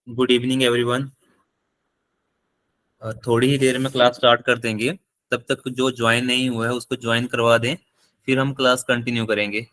Good evening everyone. थोड़ी ही देर में class start कर देंगे। तब तक जो ज्वाइन नहीं हुआ है उसको ज्वाइन करवा दें। फिर हम क्लास कंटिन्यू करेंगे।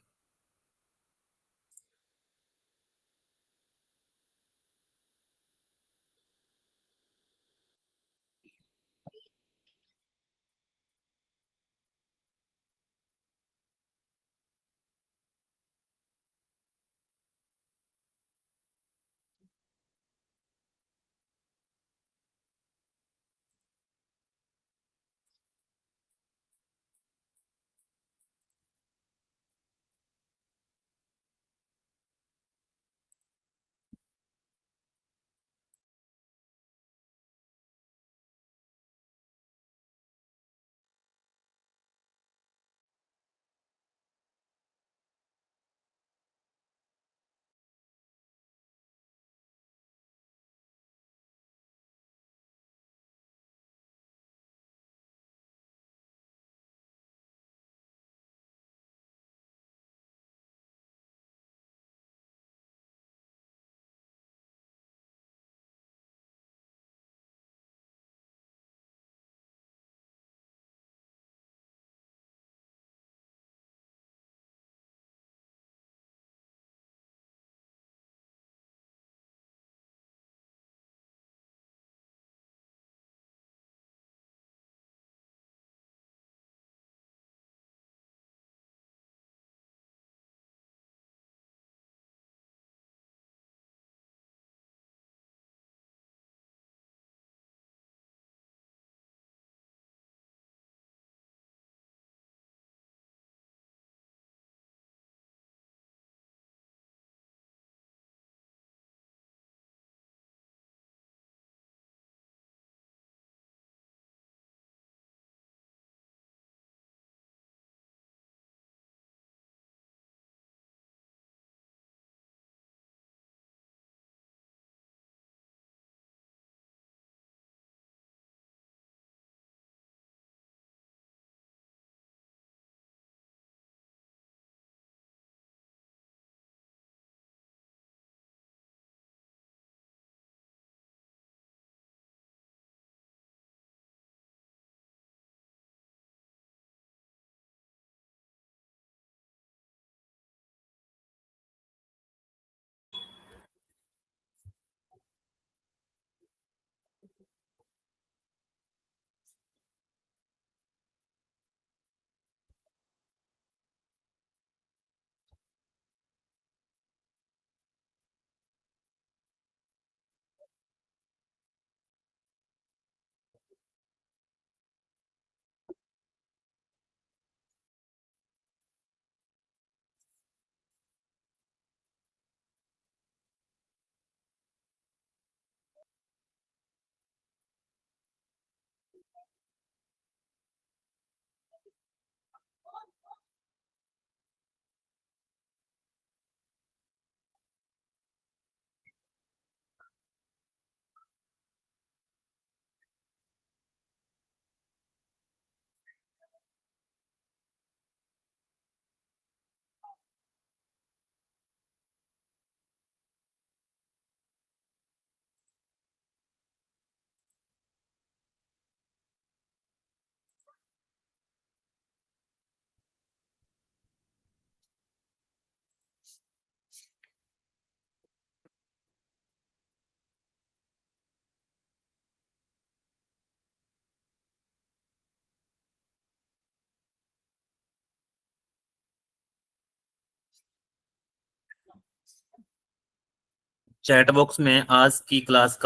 चैट बॉक्स में आज की क्लास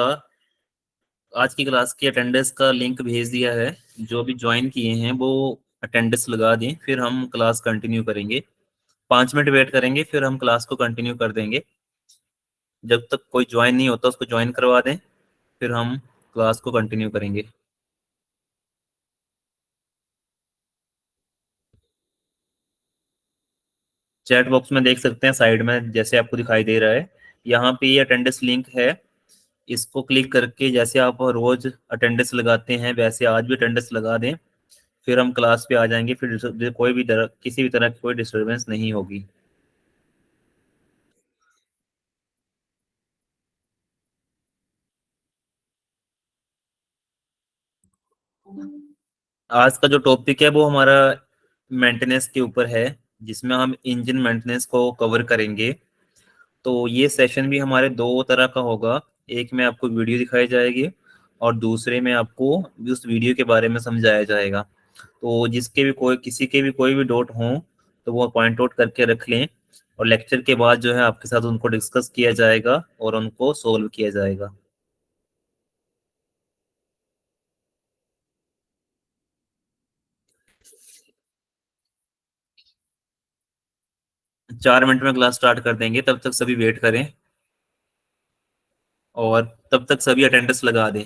की अटेंडेंस का लिंक भेज दिया है। जो भी ज्वाइन किए हैं वो अटेंडेंस लगा दें, फिर हम क्लास कंटिन्यू करेंगे। 5 मिनट वेट करेंगे, फिर हम क्लास को कंटिन्यू कर देंगे। जब तक कोई ज्वाइन नहीं होता उसको ज्वाइन करवा दें, फिर हम क्लास को कंटिन्यू करेंगे। चैट बॉक्स में देख सकते हैं साइड में, जैसे आपको दिखाई दे रहा है, यहाँ पे ये अटेंडेंस लिंक है। इसको क्लिक करके जैसे आप रोज अटेंडेंस लगाते हैं वैसे आज भी अटेंडेंस लगा दें। फिर हम क्लास पे आ जाएंगे। फिर किसी भी तरह की कोई डिस्टरबेंस नहीं होगी। आज का जो टॉपिक है वो हमारा मेंटेनेंस के ऊपर है, जिसमें हम इंजन मेंटेनेंस को कवर करेंगे। तो ये सेशन भी हमारे दो तरह का होगा। एक में आपको वीडियो दिखाई जाएगी और दूसरे में आपको उस वीडियो के बारे में समझाया जाएगा। तो जिसके भी कोई किसी के भी कोई भी डाउट हो तो वो पॉइंट आउट करके रख लें, और लेक्चर के बाद जो है आपके साथ उनको डिस्कस किया जाएगा और उनको सोल्व किया जाएगा। 4 मिनट में क्लास स्टार्ट कर देंगे, तब तक सभी वेट करें और तब तक सभी अटेंडेंस लगा दें।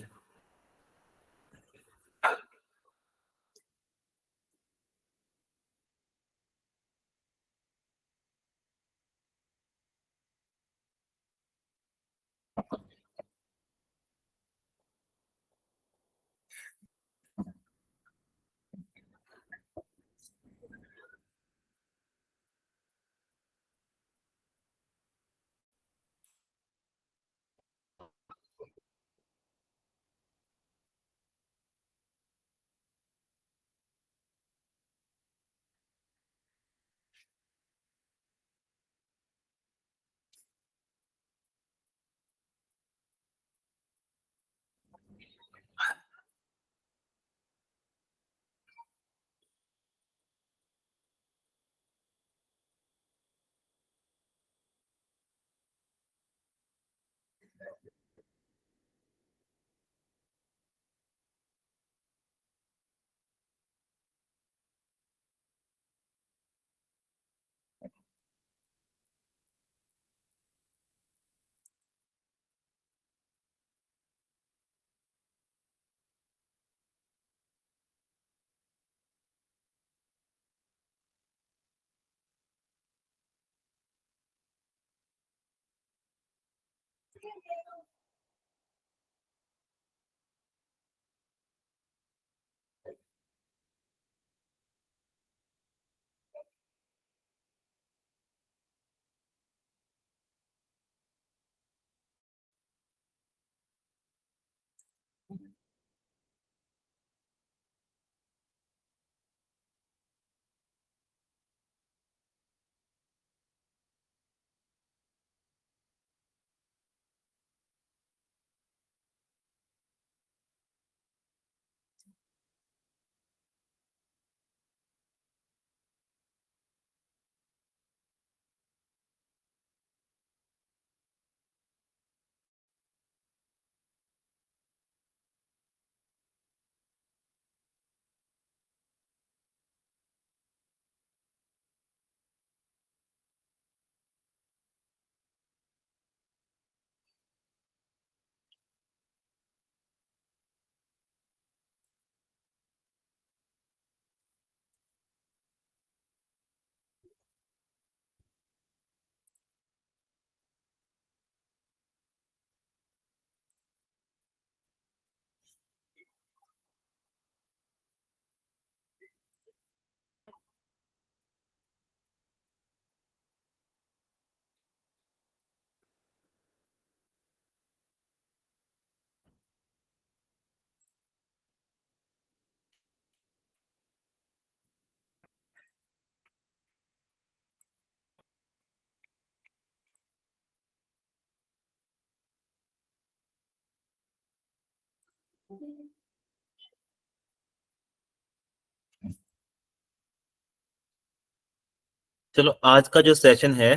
चलो आज का जो सेशन है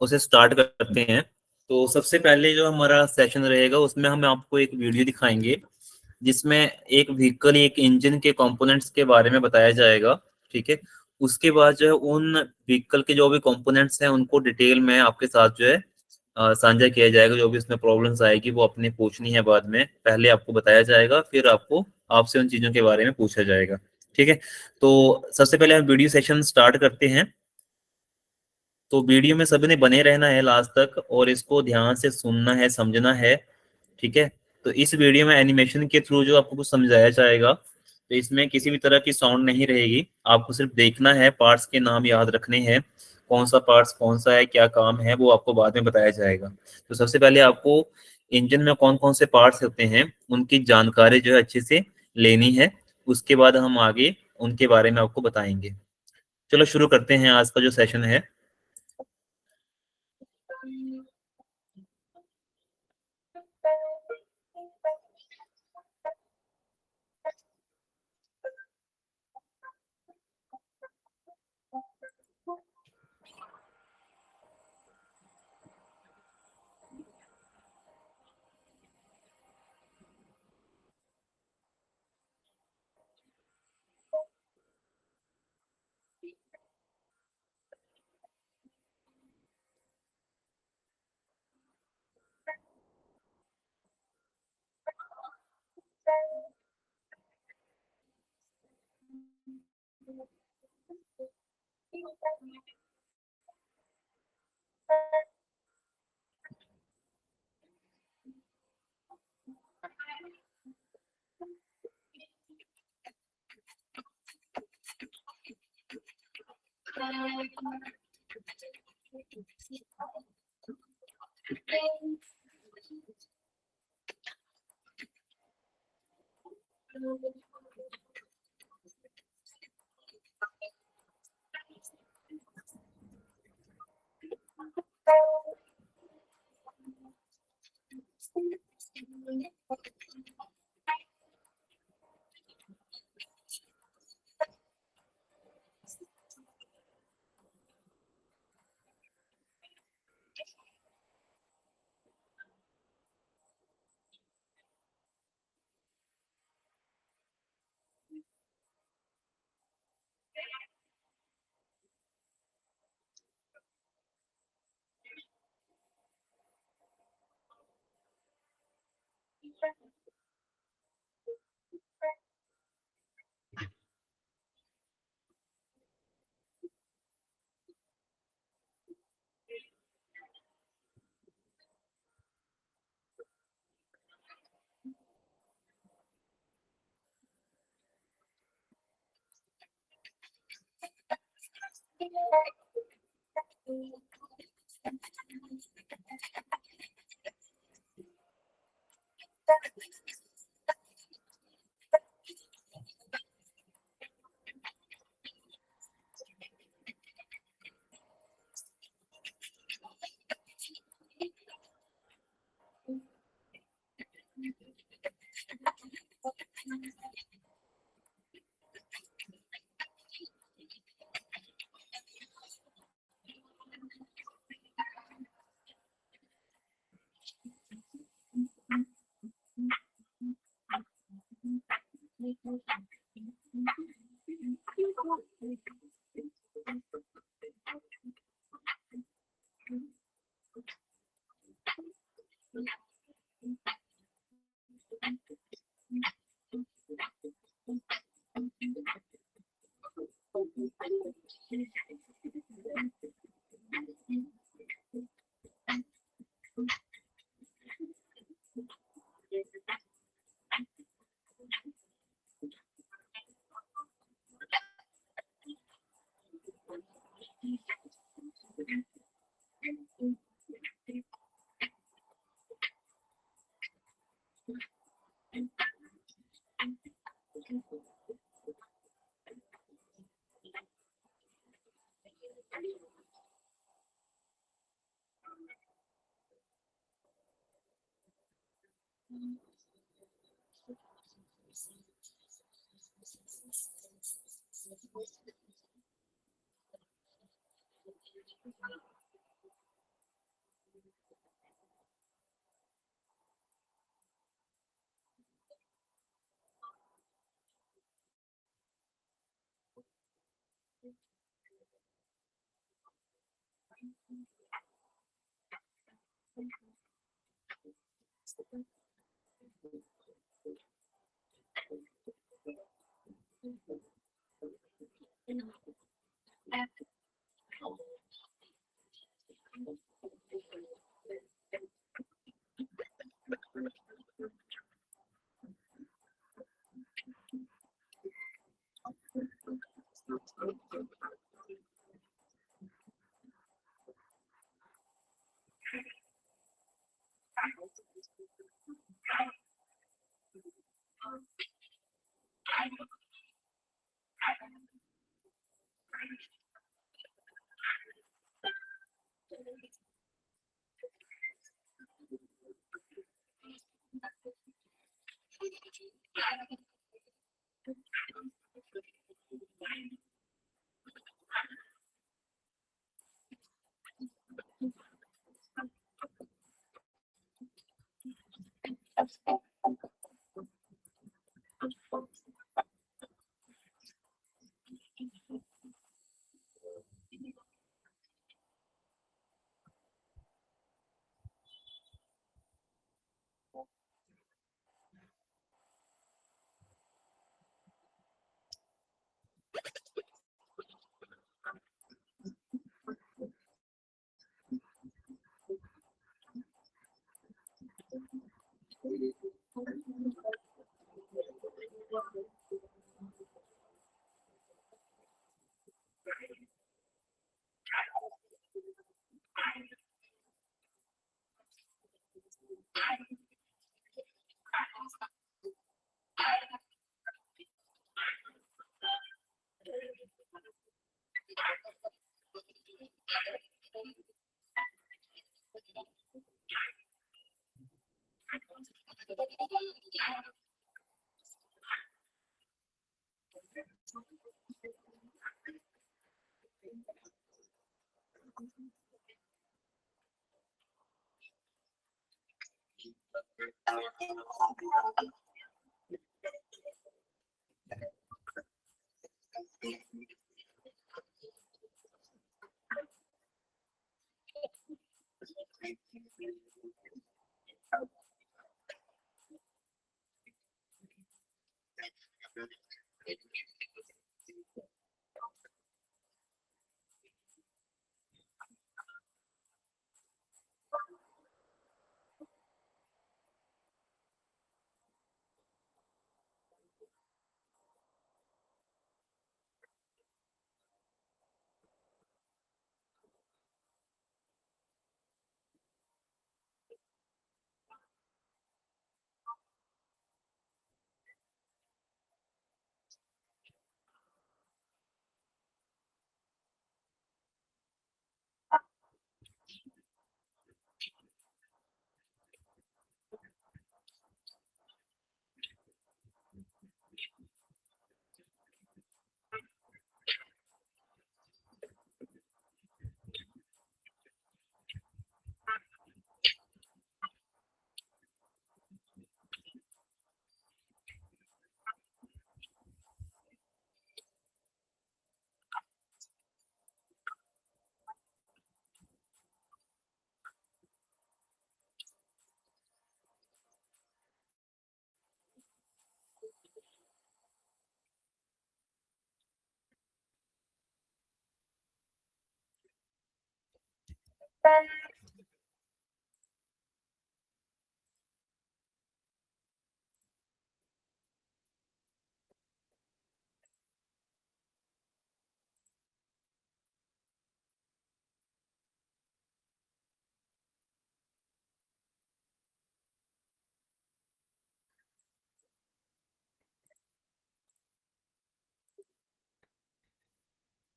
उसे स्टार्ट करते हैं। तो सबसे पहले जो हमारा सेशन रहेगा उसमें हम आपको एक वीडियो दिखाएंगे, जिसमें एक व्हीकल एक इंजन के कंपोनेंट्स के बारे में बताया जाएगा। ठीक है। उसके बाद जो है उन व्हीकल के जो भी कंपोनेंट्स हैं उनको डिटेल में आपके साथ जो है साझा किया जाएगा। जो भी उसमें प्रॉब्लम्स आएगी वो अपने पूछनी है बाद में, पहले आपको बताया जाएगा फिर आपको आपसे उन चीजों के बारे में पूछा जाएगा। ठीक है। तो सबसे पहले हम वीडियो सेशन स्टार्ट करते हैं। तो वीडियो में सभी ने बने रहना है लास्ट तक और इसको ध्यान से सुनना है, समझना है। ठीक है। तो इस वीडियो में एनिमेशन के थ्रू जो आपको कुछ समझाया जाएगा, तो इसमें किसी भी तरह की साउंड नहीं रहेगी। आपको सिर्फ देखना है, पार्ट्स के नाम याद रखने हैं, कौन सा पार्ट्स कौन सा है, क्या काम है, वो आपको बाद में बताया जाएगा। तो सबसे पहले आपको इंजन में कौन कौन से पार्ट्स होते हैं उनकी जानकारी जो है अच्छे से लेनी है, उसके बाद हम आगे उनके बारे में आपको बताएंगे। चलो शुरू करते हैं आज का जो सेशन है।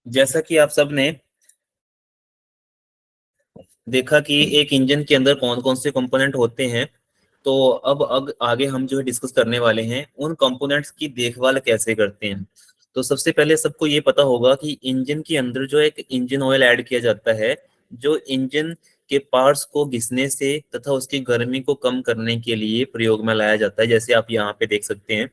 जैसा कि आप सब ने देखा कि एक इंजन के अंदर कौन कौन से कंपोनेंट होते हैं, तो अब आगे हम जो है डिस्कस करने वाले हैं उन कंपोनेंट्स की देखभाल कैसे करते हैं। तो सबसे पहले सबको ये पता होगा कि इंजन के अंदर जो एक इंजन ऑयल ऐड किया जाता है, जो इंजन के पार्ट्स को घिसने से तथा उसकी गर्मी को कम करने के लिए प्रयोग में लाया जाता है। जैसे आप यहाँ पे देख सकते हैं,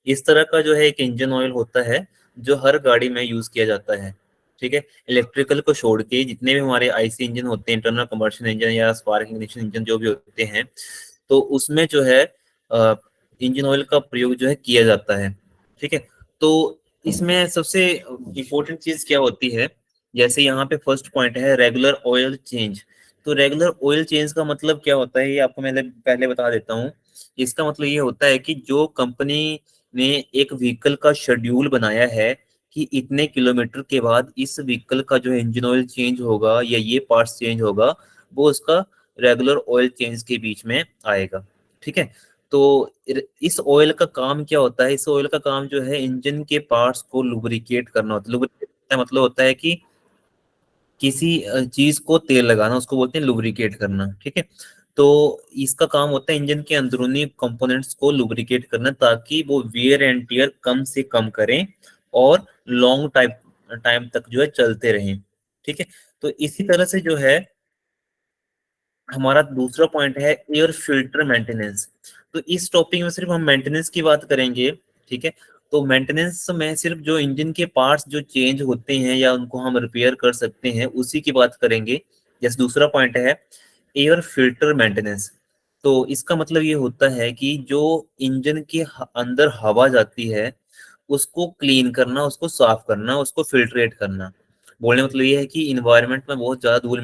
इस तरह का जो है एक इंजन ऑयल होता है जो हर गाड़ी में यूज किया जाता है। ठीक है, इलेक्ट्रिकल को छोड़ के जितने भी हमारे आईसी इंजन होते हैं, इंटरनल कम्बशन इंजन या स्पार्क इग्निशन इंजन जो भी होते हैं, तो उसमें जो है इंजन ऑयल का प्रयोग जो है किया जाता है। ठीक है, तो इसमें सबसे इम्पोर्टेंट चीज क्या होती है, जैसे यहाँ पे फर्स्ट पॉइंट है रेगुलर ऑयल चेंज। तो रेगुलर ऑयल चेंज का मतलब क्या होता है, ये आपको मैं पहले बता देता हूँ। इसका मतलब ये होता है कि जो कंपनी ने एक व्हीकल का शेड्यूल बनाया है कि इतने किलोमीटर के बाद इस व्हीकल का जो है इंजन ऑयल चेंज होगा या ये पार्ट्स चेंज होगा, वो उसका रेगुलर ऑयल चेंज के बीच में आएगा। ठीक है, तो इस ऑयल का काम क्या होता है, इस ऑयल का काम जो है इंजन के पार्ट्स को लुब्रिकेट करना होता है। लुब्रिकेट का मतलब होता है कि किसी चीज को तेल लगाना, उसको बोलते हैं लुब्रिकेट करना, ठीक है। तो इसका काम होता है इंजन के अंदरूनी कंपोनेंट्स को लुब्रिकेट करना, ताकि वो वियर एंड टियर कम से कम करें और लॉन्ग टाइम टाइम तक जो है चलते रहें, ठीक है। तो इसी तरह से जो है हमारा दूसरा पॉइंट है एयर फिल्टर मेंटेनेंस। तो इस टॉपिक में सिर्फ हम मेंटेनेंस की बात करेंगे, ठीक है। तो मेंटेनेंस में सिर्फ जो इंजन के पार्ट्स जो चेंज होते हैं या उनको हम रिपेयर कर सकते हैं उसी की बात करेंगे। जैसे दूसरा पॉइंट है एयर फिल्टर मेंटेनेंस। तो इसका मतलब ये होता है कि जो इंजन के अंदर हवा जाती है उसको क्लीन करना, उसको साफ करना, उसको फिल्ट्रेट करना। बोलने का मतलब ये है कि इन्वायरमेंट में बहुत ज्यादा धूल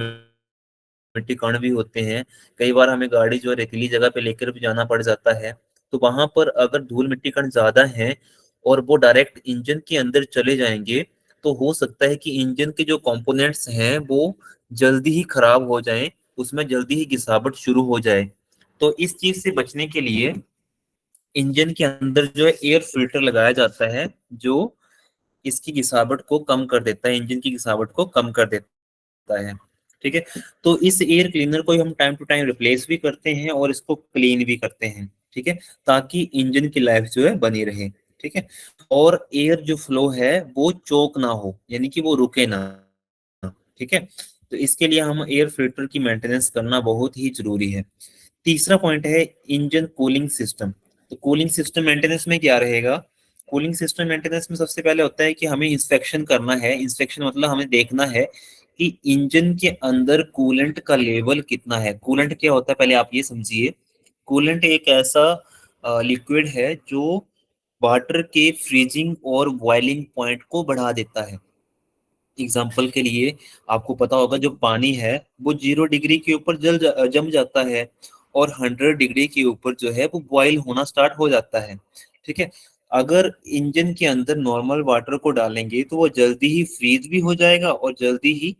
मिट्टी कण भी होते हैं। कई बार हमें गाड़ी जो है रेतीली जगह पे लेकर भी जाना पड़ जाता है। तो वहां पर अगर धूल मिट्टी कण ज्यादा है और वो डायरेक्ट इंजन के अंदर चले जाएंगे, तो हो सकता है कि इंजन के जो कंपोनेंट्स हैं वो जल्दी ही खराब हो जाएं, उसमें जल्दी ही घिसावट शुरू हो जाए। तो इस चीज से बचने के लिए इंजन के अंदर जो है एयर फिल्टर लगाया जाता है, जो इसकी घिसावट को कम कर देता है, इंजन की घिसावट को कम कर देता है, ठीक है। तो इस एयर क्लीनर को हम टाइम टू टाइम रिप्लेस भी करते हैं और इसको क्लीन भी करते हैं, ठीक है, ताकि इंजन की लाइफ जो है बनी रहे, ठीक है। और एयर जो फ्लो है वो चोक ना हो, यानी कि वो रुके ना, ठीक है। तो इसके लिए हम एयर फिल्टर की मेंटेनेंस करना बहुत ही जरूरी है। तीसरा पॉइंट है इंजन कूलिंग सिस्टम। तो कूलिंग सिस्टम मेंटेनेंस में क्या रहेगा? कूलिंग सिस्टम मेंटेनेंस में सबसे पहले होता है कि हमें इंस्पेक्शन करना है। इंस्पेक्शन मतलब हमें देखना है कि इंजन के अंदर कूलेंट का लेवल कितना है। कूलेंट क्या होता है पहले आप ये समझिए। कूलेंट एक ऐसा लिक्विड है जो वाटर के फ्रीजिंग और बॉइलिंग पॉइंट को बढ़ा देता है। एग्जाम्पल के लिए आपको पता होगा जो पानी है वो 0 डिग्री के ऊपर जम जाता है और 100 डिग्री के ऊपर जो है वो बॉईल होना स्टार्ट हो जाता है, ठीक है। अगर इंजन के अंदर नॉर्मल वाटर को डालेंगे तो वो जल्दी ही फ्रीज भी हो जाएगा और जल्दी ही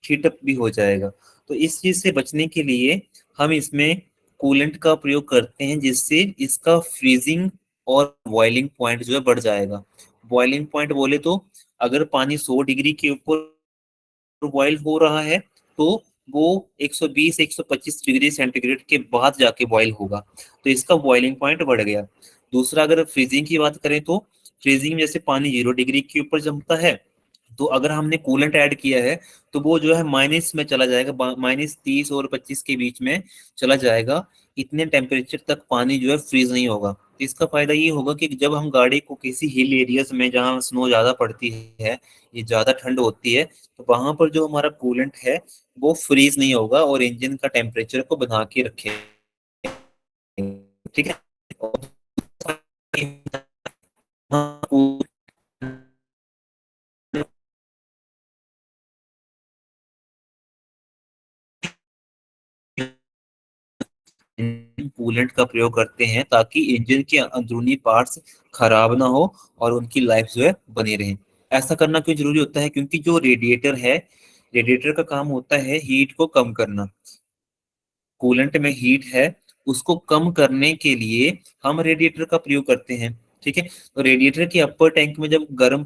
हीटअप भी हो जाएगा। तो इस चीज से बचने के लिए हम इसमें कूलेंट का प्रयोग करते हैं, जिससे इसका फ्रीजिंग और बॉइलिंग पॉइंट जो है बढ़ जाएगा। बॉइलिंग पॉइंट बोले तो अगर पानी 100 डिग्री के ऊपर बॉयल हो रहा है तो वो 120-125 डिग्री सेंटीग्रेड के बाद जाके बॉयल होगा, तो इसका बॉइलिंग पॉइंट बढ़ गया। दूसरा अगर फ्रीजिंग की बात करें तो फ्रीजिंग में जैसे पानी 0 डिग्री के ऊपर जमता है, तो अगर हमने कूलेंट ऐड किया है तो वो जो है माइनस में चला जाएगा, -30 और 25 के बीच में चला जाएगा। इतने टेम्परेचर तक पानी जो है फ्रीज नहीं होगा। तो इसका फायदा ये होगा कि जब हम गाड़ी को किसी हिल एरियाज में जहाँ स्नो ज्यादा पड़ती है, ये ज्यादा ठंड होती है, तो वहां पर जो हमारा कूलेंट है वो फ्रीज नहीं होगा और इंजन का टेम्परेचर को बना के रखेगा, ठीक है। कूलेंट का प्रयोग करते हैं ताकि इंजन के अंदरूनी पार्ट्स खराब ना हो और उनकी लाइफ जो है बनी रहे। ऐसा करना क्यों जरूरी होता है? क्योंकि जो रेडिएटर है, रेडिएटर का काम होता है हीट को कम करना। कूलेंट में हीट है, उसको कम करने के लिए हम रेडिएटर का प्रयोग करते हैं, ठीक है। तो रेडिएटर के अपर टैंक में जब गर्म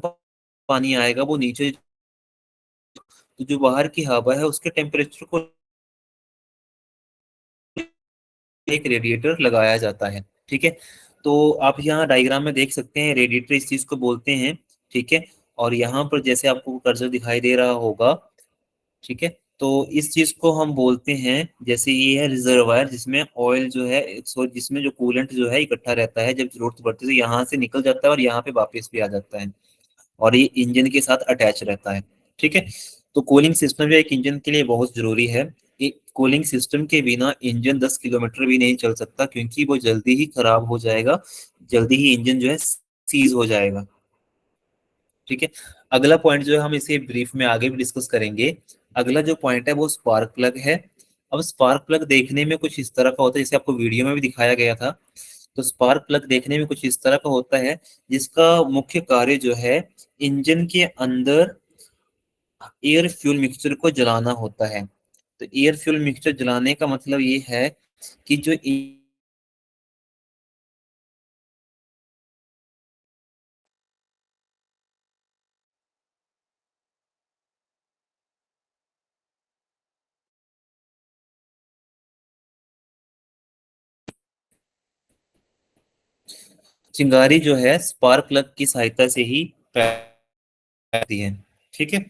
पानी आएगा वो नीचे, तो जो बाहर की हवा है उसके टेम्परेचर को एक रेडिएटर लगाया जाता है, ठीक है। तो आप यहाँ डायग्राम में देख सकते हैं रेडिएटर इस चीज को बोलते हैं, ठीक है। और यहाँ पर जैसे आपको कर्सर दिखाई दे रहा होगा, ठीक है, तो इस चीज को हम बोलते हैं, जैसे ये है रिजर्वायर जिसमें ऑयल जो है, जिसमें जो कूलेंट जो है इकट्ठा रहता है, जब जरूरत पड़ती है तो यहाँ से निकल जाता है और यहाँ पे वापस भी आ जाता है और ये इंजन के साथ अटैच रहता है, ठीक है। तो कूलिंग सिस्टम जो एक इंजन के लिए बहुत जरूरी है। कूलिंग सिस्टम के बिना इंजन 10 किलोमीटर भी नहीं चल सकता, क्योंकि वो जल्दी ही खराब हो जाएगा, जल्दी ही इंजन जो है सीज हो जाएगा, ठीक है। अगला पॉइंट जो है हम इसे ब्रीफ में आगे भी डिस्कस करेंगे। अगला जो पॉइंट है वो स्पार्क प्लग है। अब स्पार्क प्लग देखने में कुछ इस तरह का होता है, जैसे आपको वीडियो में भी दिखाया गया था। तो स्पार्क प्लग देखने में कुछ इस तरह का होता है, जिसका मुख्य कार्य जो है इंजन के अंदर एयर फ्यूल मिक्सचर को जलाना होता है। तो एयर फ्यूल मिक्सचर जलाने का मतलब ये है कि जो चिंगारी जो है स्पार्क प्लग की सहायता से ही आती है। ठीक है।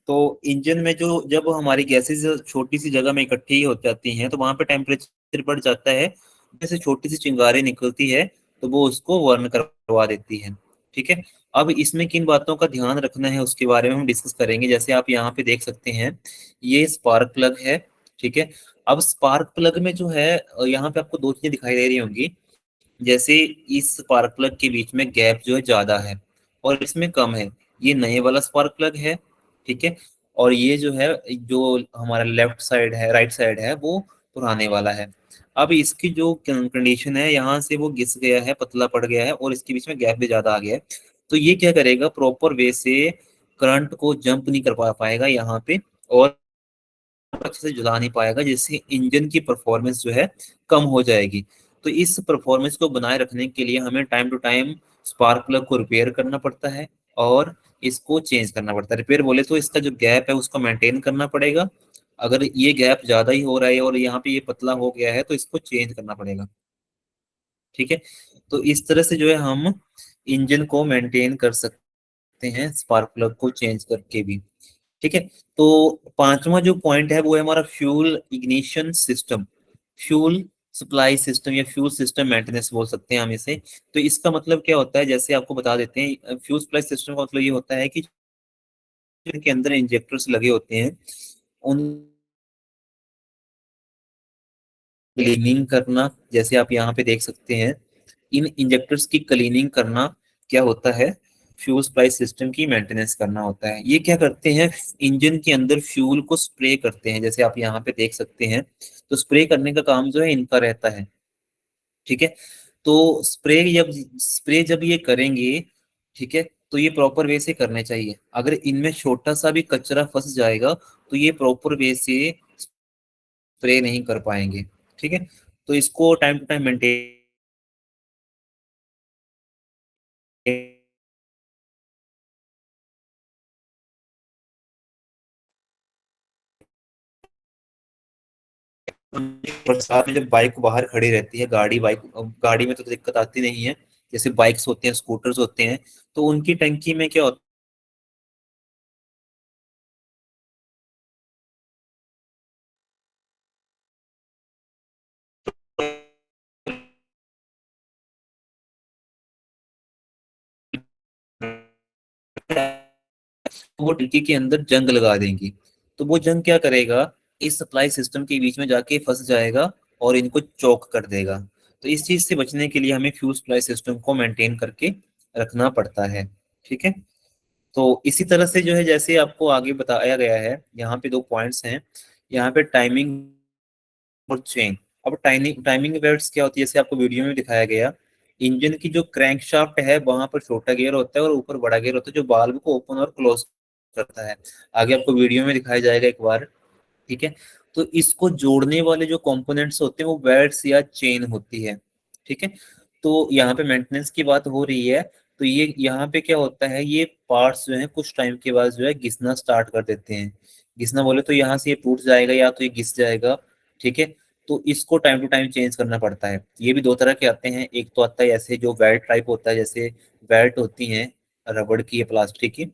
तो इंजन में जो जब हमारी गैसेस छोटी सी जगह में इकट्ठी हो जाती हैं तो वहां पे टेम्परेचर बढ़ जाता है, जैसे छोटी सी चिंगारी निकलती है तो वो उसको वर्न करवा देती है। ठीक है। अब इसमें किन बातों का ध्यान रखना है उसके बारे में हम डिस्कस करेंगे। जैसे आप यहाँ पे देख सकते हैं, ये स्पार्क प्लग है। ठीक है। अब स्पार्क प्लग में जो है यहाँ पे आपको दो चीजें दिखाई दे रही होंगी। जैसे इस स्पार्क प्लग के बीच में गैप जो है ज्यादा है और इसमें कम है, ये नए वाला स्पार्क प्लग है। ठीक है। और ये जो है, जो हमारा लेफ्ट साइड है, राइट साइड है, वो पुराने वाला है। अब इसकी जो कंडीशन है, यहाँ से वो घिस गया है, पतला पड़ गया है और इसके बीच में गैप भी ज्यादा आ गया है। तो ये क्या करेगा, प्रॉपर वे से करंट को जंप नहीं कर पाएगा यहाँ पे, और अच्छे से जला नहीं पाएगा, जिससे इंजन की परफॉर्मेंस जो है कम हो जाएगी। तो इस परफॉर्मेंस को बनाए रखने के लिए हमें time to time spark plug को रिपेयर करना पड़ता है और इसको चेंज करना पड़ता है। रिपेयर बोले तो इसका जो गैप है उसको मेंटेन करना पड़ेगा। अगर ये गैप ज्यादा ही हो रहा है और यहाँ पे ये पतला हो गया है तो इसको चेंज करना पड़ेगा। ठीक है। तो इस तरह से जो है हम इंजन को मेंटेन कर सकते हैं स्पार्क प्लग को चेंज करके भी। ठीक है। तो पांचवा जो पॉइंट है वो है हमारा fuel ignition system, fuel supply system या फ्यूल सिस्टम मेंटेनेंस बोल सकते हैं हम इसे। तो इसका मतलब क्या होता है, जैसे आपको बता देते हैं, फ्यूल सप्लाई सिस्टम का मतलब ये होता है कि जिनके अंदर इंजेक्टर्स लगे होते हैं उन क्लीनिंग करना, जैसे आप यहाँ पे देख सकते हैं, इन इंजेक्टर्स की क्लीनिंग करना क्या होता है, फ्यूल सप्लाई सिस्टम की मेंटेनेंस करना होता है। ये क्या करते हैं, इंजन के अंदर फ्यूल को स्प्रे करते हैं, जैसे आप यहाँ पे देख सकते हैं। तो स्प्रे करने का काम जो है इनका रहता है। ठीक है। तो स्प्रे जब ये करेंगे, ठीक है, तो ये प्रॉपर वे से करने चाहिए। अगर इनमें छोटा सा भी कचरा फंस जाएगा तो ये प्रॉपर वे से स्प्रे नहीं कर पाएंगे। ठीक है। तो इसको टाइम टू टाइम मेंटेन बरसात में जब बाइक बाहर खड़ी रहती है, गाड़ी में तो दिक्कत आती नहीं है। जैसे बाइक्स होते हैं, स्कूटर्स होते हैं, तो उनकी टंकी में क्या होता है, वो टंकी के अंदर जंग लगा देंगी। तो वो जंग क्या करेगा, इस सप्लाई सिस्टम के बीच में जाके फंस जाएगा और इनको चौक कर देगा। तो इस चीज से बचने के लिए हमें फ्यूल सप्लाई सिस्टम को मेंटेन करके रखना पड़ता है। ठीक है। तो इसी तरह से जो है, जैसे आपको आगे बताया गया है, यहाँ पे दो पॉइंट्स हैं। यहाँ पे टाइमिंग और चेन। अब टाइमिंग टाइमिंग बेल्ट्स क्या होती है, जैसे आपको वीडियो में दिखाया गया, इंजन की जो क्रैंकशाफ्ट है वहां पर छोटा गियर होता है और ऊपर बड़ा गियर होता है जो बाल्ब को ओपन और क्लोज करता है। आगे आपको वीडियो में दिखाया जाएगा एक बार। ठीक है। तो इसको जोड़ने वाले जो कंपोनेंट्स होते हैं वो बेल्ट्स या चेन होती है। ठीक है। तो यहाँ पे मेंटेनेंस की बात हो रही है, तो ये यहाँ पे क्या होता है, ये पार्ट्स जो है कुछ टाइम के बाद जो है घिसना स्टार्ट कर देते हैं। घिसना बोले तो यहाँ से ये टूट जाएगा या तो ये घिस जाएगा। ठीक है। तो इसको टाइम टू टाइम चेंज करना पड़ता है। ये भी दो तरह के आते हैं, एक तो आता है ऐसे जो बेल्ट टाइप होता है, जैसे बेल्ट होती हैं रबड़ की या प्लास्टिक की,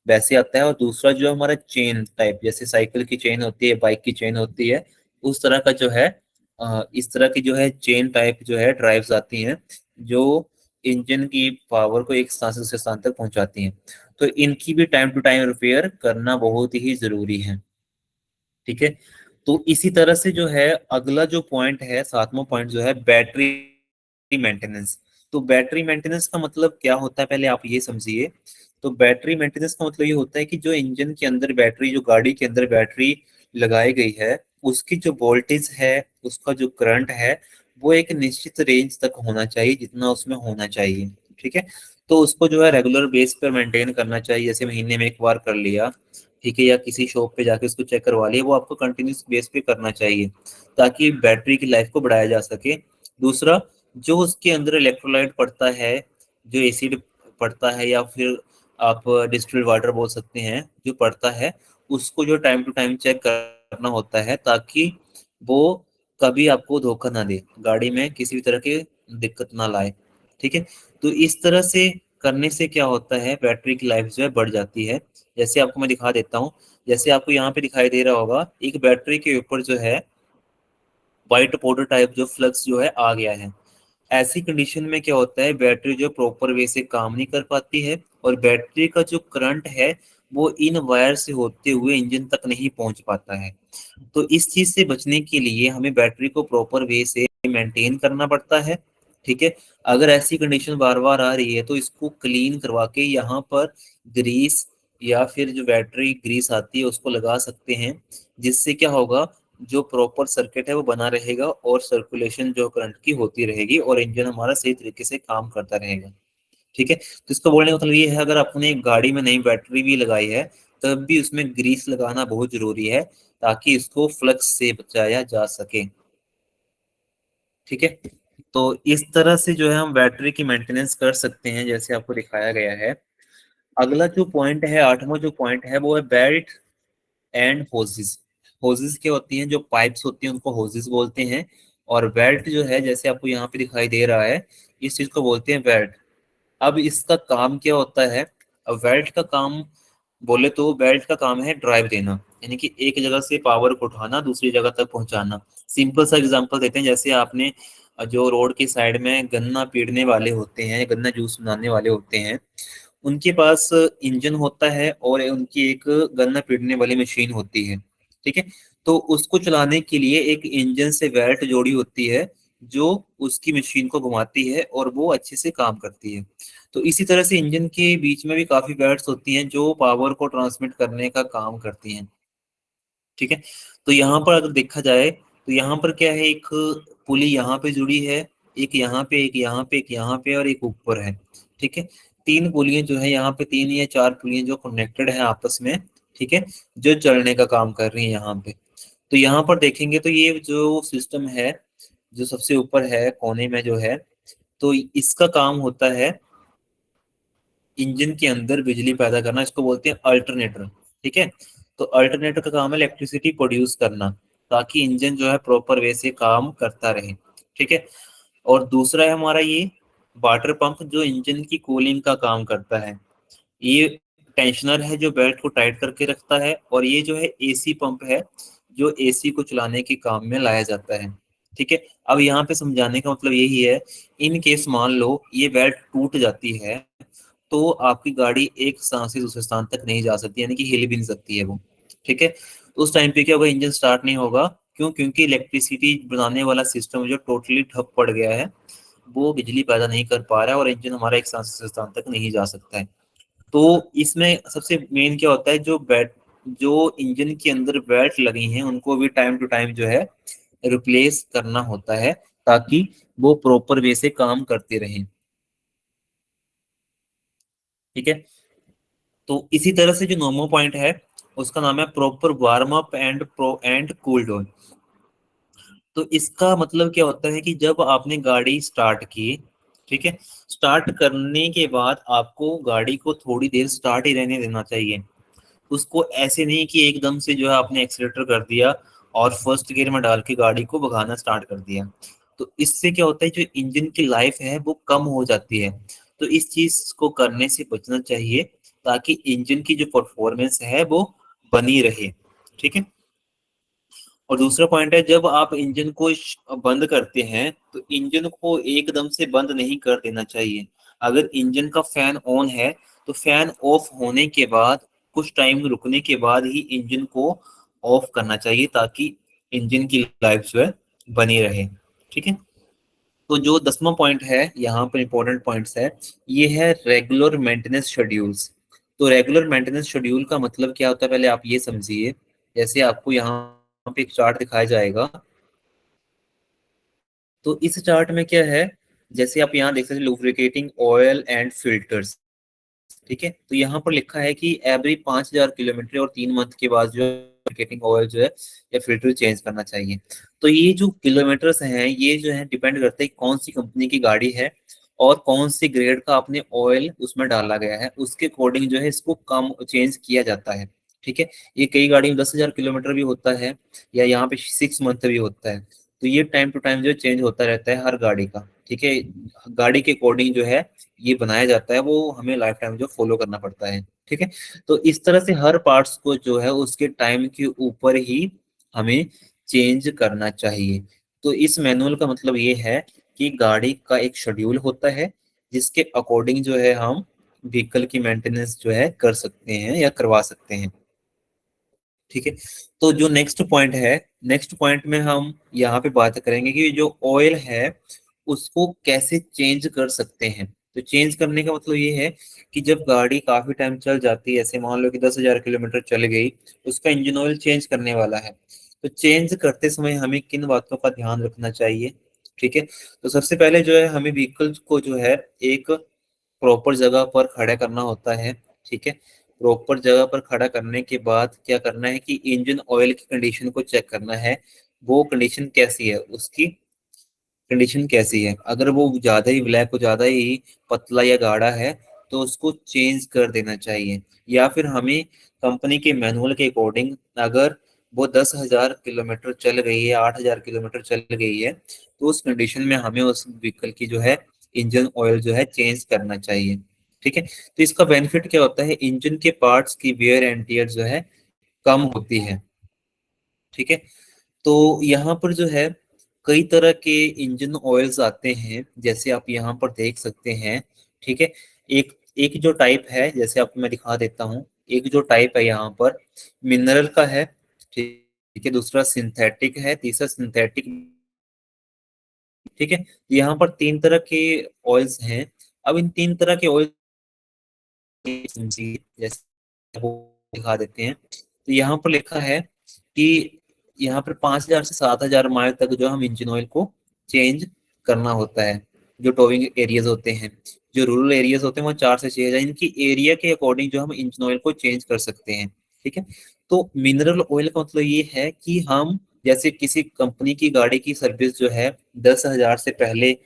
वैसे आता है। और दूसरा जो हमारा चेन टाइप, जैसे साइकिल की चेन होती है, बाइक की चेन होती है, उस तरह का जो है, इस तरह की जो है चेन टाइप जो है ड्राइव्स आती हैं, जो इंजन की पावर को एक स्थान से दूसरे स्थान तक पहुंचाती हैं। तो इनकी भी टाइम टू टाइम रिपेयर करना बहुत ही जरूरी है। ठीक है। तो इसी तरह से जो है, अगला जो पॉइंट है, सातवां पॉइंट जो है, बैटरी मेंटेनेंस। तो बैटरी मेंटेनेंस का मतलब क्या होता है, पहले आप ये समझिए। तो बैटरी मेंटेनेंस का मतलब ये होता है कि जो इंजन के अंदर बैटरी, जो गाड़ी के अंदर बैटरी लगाई गई है, उसकी जो वोल्टेज है, उसका जो करंट है, वो एक निश्चित रेंज तक होना चाहिए जितना उसमें होना चाहिए। ठीक है। तो उसको जो है रेगुलर बेस पर मेंटेन करना चाहिए, जैसे महीने में एक बार कर लिया। ठीक है। या किसी शॉप पे जाके उसको चेक करवा लिया, वो आपको कंटिन्यूस बेस पे करना चाहिए ताकि बैटरी की लाइफ को बढ़ाया जा सके। दूसरा, जो उसके अंदर इलेक्ट्रोलाइट पड़ता है, जो एसिड पड़ता है, या फिर आप डिस्टिल्ड वाटर बोल सकते हैं, जो पड़ता है, उसको जो टाइम टू टाइम चेक करना होता है ताकि वो कभी आपको धोखा ना दे, गाड़ी में किसी भी तरह की दिक्कत ना लाए। ठीक है। तो इस तरह से करने से क्या होता है, बैटरी की लाइफ जो है बढ़ जाती है। जैसे आपको मैं दिखा देता हूँ। जैसे आपको यहाँ पे दिखाई दे रहा होगा, एक बैटरी के ऊपर जो है व्हाइट पाउडर टाइप जो फ्लक्स जो है आ गया है। ऐसी कंडीशन में क्या होता है, बैटरी जो प्रॉपर वे से काम नहीं कर पाती है, और बैटरी का जो करंट है वो इन वायर से होते हुए इंजन तक नहीं पहुंच पाता है। तो इस चीज से बचने के लिए हमें बैटरी को प्रॉपर वे से मेंटेन करना पड़ता है। ठीक है। अगर ऐसी कंडीशन बार बार आ रही है तो इसको क्लीन करवा के यहाँ पर ग्रीस या फिर जो बैटरी ग्रीस आती है उसको लगा सकते हैं। जिससे क्या होगा, जो प्रॉपर सर्किट है वो बना रहेगा और सर्कुलेशन जो करंट की होती रहेगी और इंजन हमारा सही तरीके से काम करता रहेगा। ठीक है। तो इसको बोलने का मतलब ये है, अगर आपने गाड़ी में नई बैटरी भी लगाई है तब भी उसमें ग्रीस लगाना बहुत जरूरी है, ताकि इसको फ्लक्स से बचाया जा सके। ठीक है। तो इस तरह से जो है हम बैटरी की मेंटेनेंस कर सकते हैं, जैसे आपको दिखाया गया है। अगला जो पॉइंट है, आठवां जो पॉइंट है, वो है बेल्ट एंड होजेस। होजेस क्या होती हैं, जो पाइप्स होती हैं उनको होजेस बोलते हैं। और बेल्ट जो है, जैसे आपको यहाँ पे दिखाई दे रहा है, इस चीज को बोलते हैं बेल्ट। अब इसका काम क्या होता है। अब बेल्ट का काम बोले तो बेल्ट का काम है ड्राइव देना, यानी कि एक जगह से पावर को उठाना दूसरी जगह तक पहुंचाना। सिंपल सा एग्जांपल देते हैं, जैसे आपने जो रोड की साइड में गन्ना पीड़ने वाले होते हैं, गन्ना जूस बनाने वाले होते हैं, उनके पास इंजन होता है और उनकी एक गन्ना पीटने वाली मशीन होती है। ठीक है। तो उसको चलाने के लिए एक इंजन से बेल्ट जोड़ी होती है, जो उसकी मशीन को घुमाती है और वो अच्छे से काम करती है। तो इसी तरह से इंजन के बीच में भी काफी बेल्ट्स होती हैं जो पावर को ट्रांसमिट करने का काम करती हैं। ठीक है। तो यहाँ पर अगर देखा जाए तो यहाँ पर क्या है, एक पुली यहाँ पे जुड़ी है, एक यहाँ पे, एक यहाँ पे, एक यहाँ पे और एक ऊपर है। ठीक है। तीन पुलियां जो है यहाँ पे, तीन या चार पुलियां जो कनेक्टेड है आपस में। ठीक है। जो चलने का काम कर रही है यहाँ पे। तो यहाँ पर देखेंगे तो ये जो सिस्टम है, जो सबसे ऊपर है कोने में जो है, तो इसका काम होता है इंजन के अंदर बिजली पैदा करना, इसको बोलते हैं अल्टरनेटर। ठीक है। तो अल्टरनेटर का काम है इलेक्ट्रिसिटी प्रोड्यूस करना, ताकि इंजन जो है प्रॉपर वे से काम करता रहे। ठीक है। और दूसरा है हमारा ये वाटर पंप, जो इंजन की कूलिंग का काम करता है। ये टेंशनर है जो बेल्ट को टाइट करके रखता है, और ये जो है एसी पंप है, जो एसी को चलाने के काम में लाया जाता है। ठीक है। अब यहाँ पे समझाने का मतलब यही है, इन केस मान लो ये बेल्ट टूट जाती है, तो आपकी गाड़ी एक स्थान से दूसरे स्थान तक नहीं जा सकती, यानी कि हिल भी नहीं सकती है वो। ठीक है। तो उस टाइम पे क्या होगा, इंजन स्टार्ट नहीं होगा। क्यों? क्योंकि इलेक्ट्रिसिटी बनाने वाला सिस्टम जो टोटली ठप पड़ गया है, वो बिजली पैदा नहीं कर पा रहा है और इंजन हमारा एक स्थान से दूसरे स्थान तक नहीं जा सकता है। तो इसमें सबसे मेन क्या होता है, जो इंजन के अंदर बेल्ट लगी हैं उनको भी टाइम टू टाइम जो है रिप्लेस करना होता है, ताकि वो प्रॉपर वे से काम करते रहें। ठीक है। तो इसी तरह से जो नॉर्मल पॉइंट है, उसका नाम है proper warm up and pro and cool down. तो इसका मतलब क्या होता है कि जब आपने गाड़ी स्टार्ट की, ठीक है, स्टार्ट करने के बाद आपको गाड़ी को थोड़ी देर स्टार्ट ही रहने देना चाहिए। उसको ऐसे नहीं कि एकदम से जो है आपने एक्सीलेटर कर दिया और फर्स्ट गियर में डाल के गाड़ी को भगाना स्टार्ट कर दिया। तो इससे क्या होता है, जो इंजन की लाइफ है वो कम हो जाती है। तो इस चीज को करने से बचना चाहिए, ताकि इंजन की जो परफॉर्मेंस है वो बनी रहे। ठीक है। और दूसरा पॉइंट है, जब आप इंजन को बंद करते हैं तो इंजन को एकदम से बंद नहीं कर देना चाहिए। अगर इंजन का फैन ऑन है तो फैन ऑफ होने के बाद कुछ टाइम रुकने के बाद ही इंजन को ऑफ करना चाहिए, ताकि इंजन की लाइफ जो है बनी रहे। ठीक है। तो जो 10वां पॉइंट है यहाँ पर इंपॉर्टेंट पॉइंट्स है, ये है रेगुलर मेंटेनेंस शेड्यूल्स। तो रेगुलर मेंटेनेंस शेड्यूल का मतलब क्या होता है, पहले आप ये समझिए। जैसे आपको यहाँ पे एक चार्ट दिखाया जाएगा, तो इस चार्ट में क्या है, जैसे आप यहाँ देख सकते हैं लुब्रिकेटिंग ऑयल एंड फिल्टर्स। ठीक है। तो यहाँ पर लिखा है कि एवरी 5,000 किलोमीटर और 3 मंथ के बाद जो लुब्रिकेटिंग ऑयल जो है या फिल्टर चेंज करना चाहिए। तो ये जो किलोमीटर्स हैं, ये जो है डिपेंड करते हैं कौन सी कंपनी की गाड़ी है और कौन सी ग्रेड का आपने ऑयल उसमें डाला गया है, उसके अकॉर्डिंग जो है इसको कम चेंज किया जाता है। ठीक है। ये कई गाड़ी में 10,000 किलोमीटर भी होता है, या यहाँ पे 6 मंथ भी होता है। तो ये टाइम टू टाइम जो चेंज होता रहता है हर गाड़ी का। ठीक है, गाड़ी के अकॉर्डिंग जो है ये बनाया जाता है, वो हमें लाइफ टाइम जो फॉलो करना पड़ता है। ठीक है, तो इस तरह से हर पार्ट्स को जो है उसके टाइम के ऊपर ही हमें चेंज करना चाहिए। तो इस मैनुअल का मतलब ये है कि गाड़ी का एक शेड्यूल होता है जिसके अकॉर्डिंग जो है हम व्हीकल की मेंटेनेंस जो है कर सकते हैं या करवा सकते हैं। ठीक है, तो जो नेक्स्ट पॉइंट है, नेक्स्ट पॉइंट में हम यहाँ पे बात करेंगे कि जो ऑयल है उसको कैसे चेंज कर सकते हैं। तो चेंज करने का मतलब ये है कि जब गाड़ी काफी टाइम चल जाती है, ऐसे मान लो कि 10,000 किलोमीटर चल गई, उसका इंजन ऑयल चेंज करने वाला है, तो चेंज करते समय हमें किन बातों का ध्यान रखना चाहिए। ठीक है, तो सबसे पहले जो है हमें व्हीकल को जो है एक प्रॉपर जगह पर खड़ा करना होता है। ठीक है, प्रॉपर जगह पर खड़ा करने के बाद क्या करना है कि इंजन ऑयल की कंडीशन को चेक करना है, वो कंडीशन कैसी है, उसकी कंडीशन कैसी है। अगर वो ज्यादा ही ब्लैक हो, ज्यादा ही पतला या गाढ़ा है, तो उसको चेंज कर देना चाहिए। या फिर हमें कंपनी के मैनुअल के अकॉर्डिंग, अगर वो 10,000 किलोमीटर चल गई है, 8,000 किलोमीटर चल गई है, तो उस कंडीशन में हमें उस व्हीकल की जो है इंजन ऑयल जो है चेंज करना चाहिए। ठीक है, तो इसका बेनिफिट क्या होता है, इंजन के पार्ट्स की वेयर एंड टियर जो है कम होती है। ठीक है, तो यहाँ पर जो है कई तरह के इंजन ऑयल्स आते हैं, जैसे आप यहाँ पर देख सकते हैं। ठीक है, एक एक जो टाइप है, जैसे आपको मैं दिखा देता हूँ, एक जो टाइप है यहाँ पर मिनरल का है। ठीक है, दूसरा सिंथेटिक है, तीसरा सिंथेटिक। ठीक है, यहाँ पर तीन तरह के ऑयल्स हैं। अब इन तीन तरह के ऑयल जैसे वो दिखा देते हैं। तो यहाँ पर लिखा है कि यहाँ पर 5,000 से 7,000 माइल तक जो हम इंजन ऑयल को चेंज करना होता है। जो टोइंग एरियाज होते हैं, जो रूरल एरियाज होते हैं, वो 4 से 6,000, इनकी एरिया के अकॉर्डिंग जो हम इंजन ऑयल को चेंज कर सकते हैं। ठीक है, तो मिनरल ऑयल का मतलब ये है कि हम जैसे किसी कंपनी की गाड़ी की सर्विस जो है 10,000 से पहले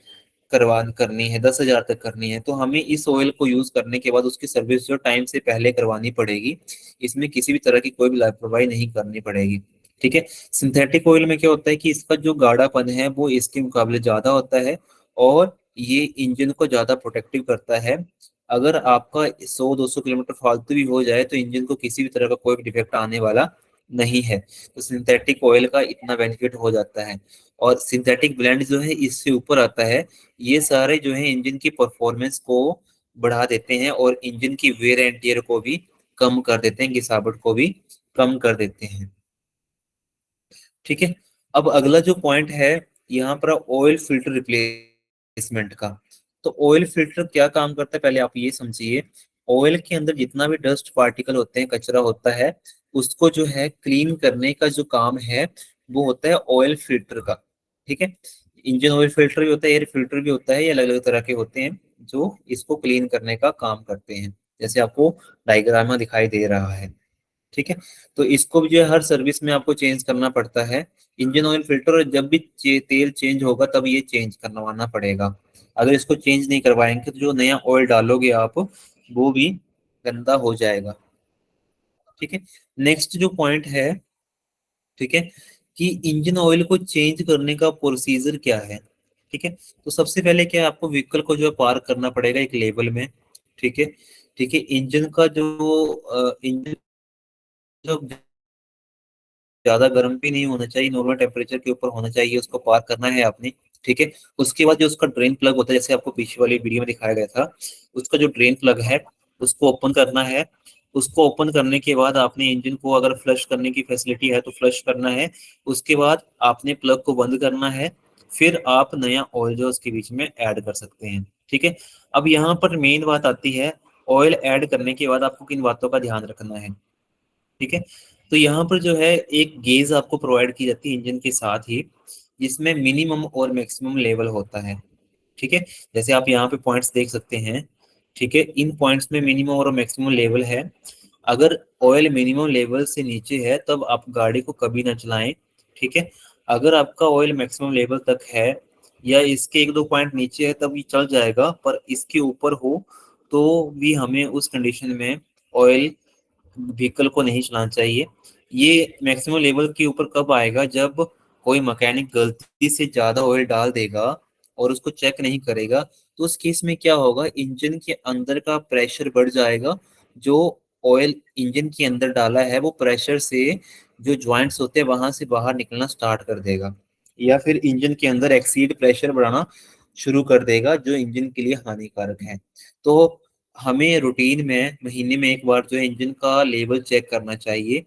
करनी है, 10,000 तक करनी है, तो हमें इस ऑयल को यूज करने के बाद उसकी सर्विस जो टाइम से पहले करवानी पड़ेगी। इसमें किसी भी तरह की कोई भी लापरवाही नहीं करनी पड़ेगी। ठीक है, सिंथेटिक ऑयल में क्या होता है कि इसका जो गाढ़ापन है वो इसके मुकाबले ज्यादा होता है, और ये इंजन को ज्यादा प्रोटेक्टिव करता है। अगर आपका 100-200 किलोमीटर फालतू भी हो जाए तो इंजन को किसी भी तरह का कोई भी डिफेक्ट आने वाला नहीं है। तो सिंथेटिक ऑयल का इतना बेनिफिट हो जाता है। और सिंथेटिक ब्लेंड जो है इससे ऊपर आता है। ये सारे जो है इंजन की परफॉर्मेंस को बढ़ा देते हैं और इंजन की वेयर एंड टियर को भी कम कर देते हैं, घिसावट को भी कम कर देते हैं। ठीक है, अब अगला जो पॉइंट है यहाँ पर ऑयल फिल्टर रिप्लेसमेंट का। तो ऑयल फिल्टर क्या काम करता है, पहले आप ये समझिए। ऑयल के अंदर जितना भी डस्ट पार्टिकल होते हैं, कचरा होता है, उसको जो है क्लीन करने का जो काम है वो होता है ऑयल फिल्टर का। ठीक है, इंजन ऑयल फिल्टर भी होता है, एयर फिल्टर भी होता है, ये अलग अलग तरह के होते हैं जो इसको क्लीन करने का काम करते हैं, जैसे आपको डायग्राम में दिखाई दे रहा है। ठीक है, तो इसको भी जो है हर सर्विस में आपको चेंज करना पड़ता है। इंजन ऑयल फिल्टर, और जब भी तेल चेंज होगा तब ये चेंज करवाना पड़ेगा। अगर इसको चेंज नहीं करवाएंगे तो जो नया ऑयल डालोगे आप वो भी गंदा हो जाएगा। ठीक है, नेक्स्ट जो पॉइंट है, ठीक है, कि इंजन ऑयल को चेंज करने का प्रोसीजर क्या है। ठीक है, तो सबसे पहले क्या है, आपको व्हीकल को जो है पार्क करना पड़ेगा एक लेवल में। ठीक है, ठीक है, इंजन का जो इंजन जो ज्यादा गर्म भी नहीं होना चाहिए, नॉर्मल टेम्परेचर के ऊपर होना चाहिए, उसको पार करना है आपने। ठीक है, उसके बाद जो उसका ड्रेन प्लग होता है, जैसे आपको पीछे वाली वीडियो में दिखाया गया था, उसका जो ड्रेन प्लग है उसको ओपन करना है। उसको ओपन करने के बाद आपने इंजन को, अगर फ्लश करने की फैसिलिटी है तो फ्लश करना है। उसके बाद आपने प्लग को बंद करना है, फिर आप नया ऑयल जो उसके बीच में ऐड कर सकते हैं। ठीक है, अब यहाँ पर मेन बात आती है, ऑयल ऐड करने के बाद आपको किन बातों का ध्यान रखना है। ठीक है, तो यहाँ पर जो है एक गेज आपको प्रोवाइड की जाती है इंजन के साथ ही, जिसमें मिनिमम और मैक्सिमम लेवल होता है। ठीक है, जैसे आप यहाँ पे पॉइंट्स देख सकते हैं। ठीक है, इन पॉइंट्स में मिनिमम और मैक्सिमम लेवल है। अगर ऑयल मिनिमम लेवल से नीचे है तब आप गाड़ी को कभी ना चलाएं। ठीक है, अगर आपका ऑयल मैक्सिमम लेवल तक है या इसके 1-2 पॉइंट नीचे है तब ये चल जाएगा, पर इसके ऊपर हो तो भी हमें उस कंडीशन में ऑयल व्हीकल को नहीं चलाना चाहिए। ये मैक्सिमम लेवल के ऊपर कब आएगा, जब कोई मैकेनिक गलती से ज्यादा ऑयल डाल देगा, और उसको चेक नहीं करेगा, तो उस केस में क्या होगा, इंजन के अंदर का प्रेशर बढ़ जाएगा। जो ऑयल इंजन के अंदर डाला है वो प्रेशर से जो ज्वाइंट्स होते हैं वहां से बाहर निकलना स्टार्ट कर देगा, या फिर इंजन के अंदर एक्सीड प्रेशर बढ़ाना शुरू कर देगा, जो इंजन के लिए हानिकारक है। तो हमें रूटीन में महीने में एक बार जो है इंजन का लेवल चेक करना चाहिए।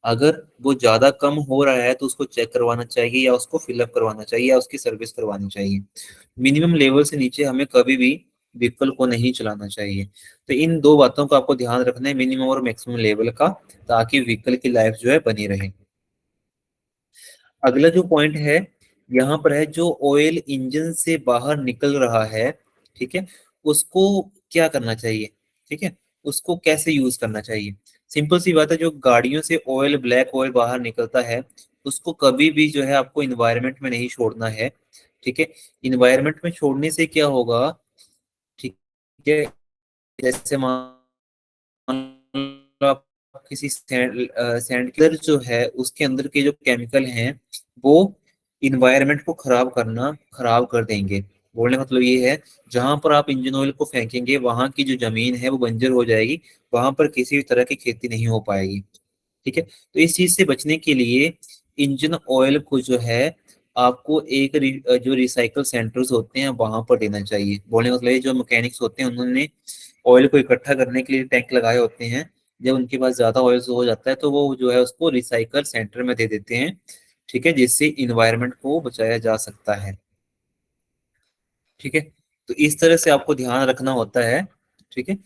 अगर वो ज्यादा कम हो रहा है तो उसको चेक करवाना चाहिए, या उसको फिलअप करवाना चाहिए, या उसकी सर्विस करवानी चाहिए। मिनिमम लेवल से नीचे हमें कभी भी व्हीकल को नहीं चलाना चाहिए। तो इन दो बातों का आपको ध्यान रखना है, मिनिमम और मैक्सिमम लेवल का, ताकि व्हीकल की लाइफ जो है बनी रहे। अगला जो पॉइंट है यहाँ पर है, जो ऑयल इंजन से बाहर निकल रहा है, ठीक है, उसको क्या करना चाहिए, ठीक है, उसको कैसे यूज करना चाहिए। सिंपल सी बात है, जो गाड़ियों से ऑयल, ब्लैक ऑयल बाहर निकलता है, उसको कभी भी जो है आपको इन्वायरमेंट में नहीं छोड़ना है। ठीक है, इन्वायरमेंट में छोड़ने से क्या होगा, ठीक है, जैसे मान लो आप किसी सैंड के अंदर जो है, उसके अंदर के जो केमिकल हैं वो इन्वायरमेंट को खराब कर देंगे। बोलने का मतलब ये है, जहां पर आप इंजन ऑयल को फेंकेंगे वहां की जो जमीन है वो बंजर हो जाएगी, वहां पर किसी भी तरह की खेती नहीं हो पाएगी। ठीक है, तो इस चीज से बचने के लिए इंजन ऑयल को जो है आपको जो रिसाइकल सेंटर्स होते हैं वहां पर देना चाहिए। बोलने का मतलब ये, जो मैकेनिक्स होते हैं उन्होंने ऑयल को इकट्ठा करने के लिए टैंक लगाए होते हैं, जब उनके पास ज्यादा ऑयल हो जाता है तो वो जो है उसको रिसाइकल सेंटर में दे देते हैं। ठीक है, जिससे इन्वायरमेंट को बचाया जा सकता है। ठीक है, तो इस तरह से आपको ध्यान रखना होता है। ठीक है,